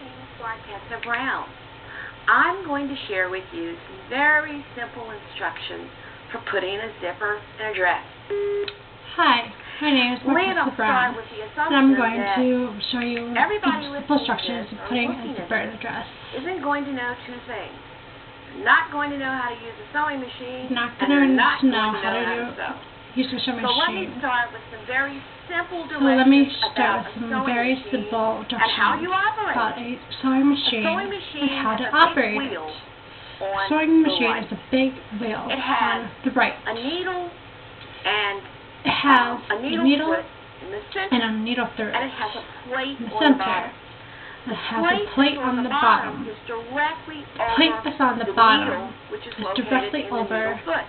name is Martessa Brown. I'm going to share with you some very simple instructions for putting a zipper in a dress. Hi, my name is Martessa Brown, and I'm going to show you simple instructions for putting a zipper in a dress. Isn't going to know two things. You're not going to know how to use a sewing machine, Not going to know how to sew. Use the sewing So let machine. me start with some very simple So let me directions start about with a some sewing very machine simple and how you operate. about a sewing machine and how to operate it. A sewing machine is a big wheel It has on the right. a needle and It has a needle needle foot in the center, and a needle thread and it has a plate in the on the center. bottom. It has a plate on the bottom. Is directly The over plate that's on the the bottom needle, which is is located directly in the over. needle foot.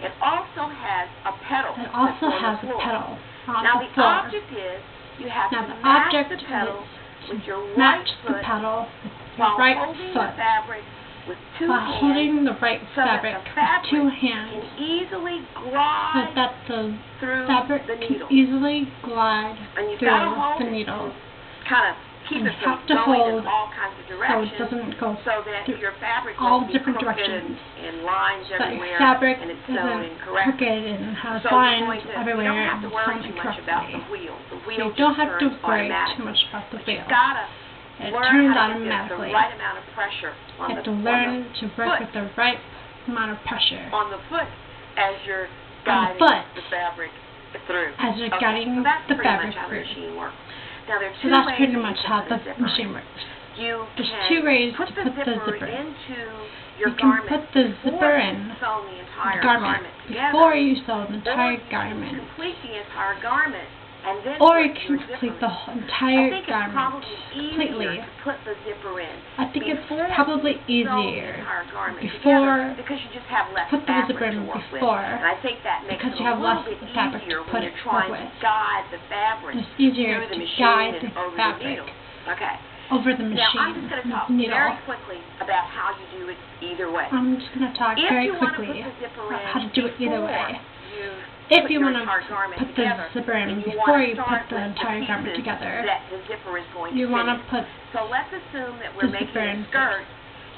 It also has a pedal. It also that's on has the a floor. pedal on Now the the floor. object is you have Now to the match object the pedal is with your to right match the foot pedal with your while right holding foot the fabric with two while hands, holding the right so that fabric the with fabric two can hands, easily so glide that the through fabric the can needle. easily glide And you've through got to hold the it needle. to kind of keep And it you from have to going hold in all kinds of so it directions, doesn't go so that through your fabric all won't be different crooked directions, and lines so that your everywhere, fabric and it's sewn isn't incorrectly. crooked and has So lines you everywhere don't have and to worry sewn too much about the incorrectly. wheel. The So wheel you don't just have to turns worry too automatically. much about the But wheel. you've got to It learn turns how to get the automatically. right amount of pressure You on have the to learn to work foot. with the right amount of pressure On the foot as you're on the guiding foot the fabric through. as you're Okay, guiding so that's the pretty fabric much how the through. machine works. Now there are So two that's ways pretty that you much can how put the a zipper machine in. works. You There's can two ways put to the put the zipper zipper. into your You can garment put the before zipper you in sew the entire the garment together, before you sew the or entire you can garment, complete the entire garment and then or put you your can zipper complete in. the I entire think it's garment probably easier completely. to put the zipper in I think it's before probably you sew the easier entire garment before together, because you just have less put the fabric zipper to in work with. before, And I think that makes because it you a have little less bit fabric to easier put when you're it trying with. to guide the fabric It's easier through the to machine guide and the over fabric the needle. Okay. over the Now, I'm machine just going to with talk the needle. very quickly about how you do it either way. I'm just going to talk If very you want to quickly put the zipper about in how to do it either way. If If you want to put the together, zipper in and you before want to you start put the with entire garment pieces together, that the zipper is going you to want to fit in. put So let's assume that we're the making zipper a in skirt,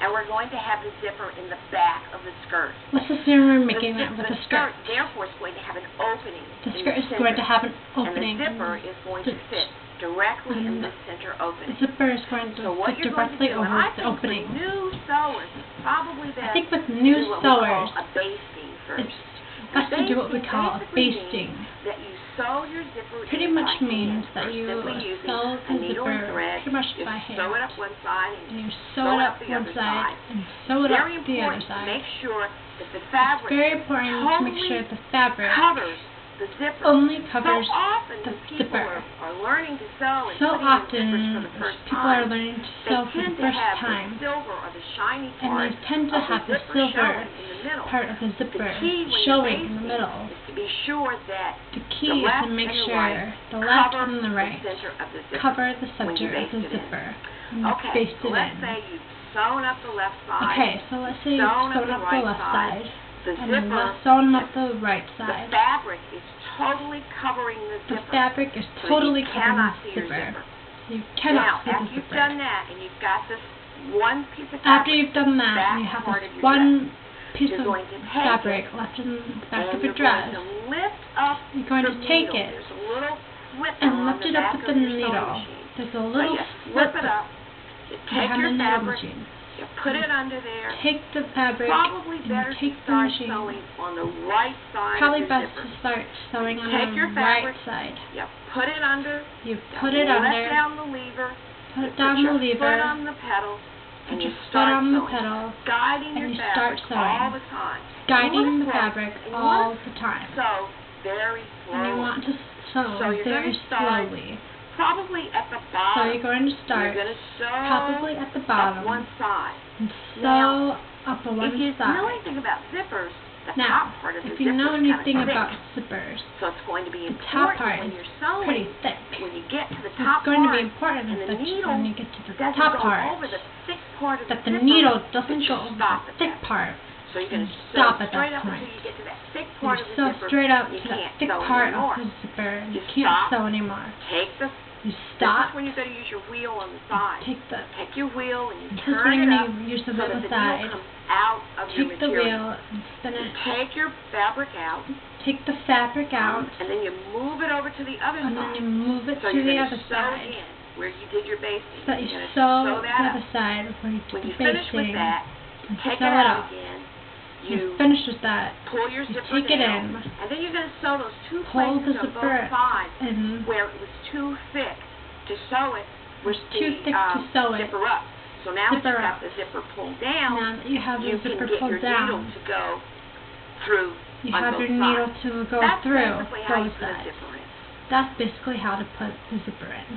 and we're going to have the zipper in the back of the skirt. Let's assume we're making it with the a skirt. therefore, is going to have an opening. The in skirt is center, going to have an opening. and the zipper is going to fit directly in and the center the opening. zipper is going to So what fit you're going to directly do, over and I the think opening. for new sewers, it's probably best I think with to new do what we call sewers, a basting first. it's best to do what we call a basting. That you sew your zipper Pretty in much by means hand that first, you simply using sew a the needle and zipper thread. pretty much You by hand. sew it up one side And you and sew it up the one other side and sew it up Very the other important to side. make sure that the It's fabric very important to make sure the fabric covers the zipper. only covers so often the when people zipper. are learning to sew and So putting in zippers often, for the first people are time, learning to they sew for tend the to first have time, the silver or the shiny and part they tend to of have the the zipper silver showing in the middle. part of the The zipper key when you're showing in the basting middle. is to be sure that The the key is left to make and the sure right the left cover and the right the center of the zipper. cover the when you center of baste the it in. zipper and you Okay, baste so it let's in. say you've sewn up the left side. Okay, so let's say you've sewn sewn up the right left side, The and zipper, you've sewn up the right the side. fabric is totally covering the The zipper. fabric is so totally you covering cannot the see your zipper. zipper. You Now, cannot see after the you've zipper. done that and you've got this one piece of After fabric, you've done that, back and you have part this of your one piece you're of going to take fabric it, left in the back and of your you're going dress, to lift up you're going the to take needle. it There's a little flipper and on lift the it up back with of the your sewing needle. machine. There's a So little you flip it up, you take behind your the needle fabric, machine. you put it under there. Take the fabric Probably and better you to take the start machine. sewing on the right side Probably of your best zipper. to start sewing on Take the your fabric, right side. You put it under, You you put it let under, down the lever, put you it down put the your lever, foot on the pedal, put and your you foot start on the sewing, pedal, guiding and your you fabric start sewing. all the time. guiding the You fabric and you all want the time. to sew very And you slowly. want to sew So you're very going to start slowly. Probably at the So bottom. you're going to You're start going to sew probably at the up bottom one side. and Now, sew up on one If you side. know anything about zippers, the Now, top part of the if zipper you know is anything kind of about thick. zippers, So it's going to be the top important part when is you're sewing, pretty thick. when you get to the It's top going to part, be important and the that needle when you get to the doesn't top go part, over the thick part of that the the zipper, needle that doesn't you go over stop the at thick that. part. So you're going to Stop sew at straight that up until point. you get to that thick You part of the sew zipper. straight up You to that can't thick sew part anymore. of the zipper and you You can't stop, sew anymore. Take the You stop. This is when you're going to use your wheel on the side. Take your wheel and you this turn is when it up you use the so wheel that on the the side. needle comes out of your Take the material. wheel and spin it. Take your fabric out. Take the fabric out. And then you move it over to the other and side. then you move it so to the you're other sew side. in where you did your basting. So that you you're sew that the up. other side before you do When the you basting. finish with that, And take it sew it out up. again. You finish with that. Pull your You zipper take it down, in. and then you're going to sew those two Pull places the on zipper both sides in. where it was too thick to sew it with Too thick to sew it. zipper up. So now that Zipper you've got up. the zipper pulled down, Now that you have the you zipper can get pulled your down, needle to go through you on have both your needle sides. to go That's through basically how you both put a sides. zipper in. That's basically how to put the zipper in.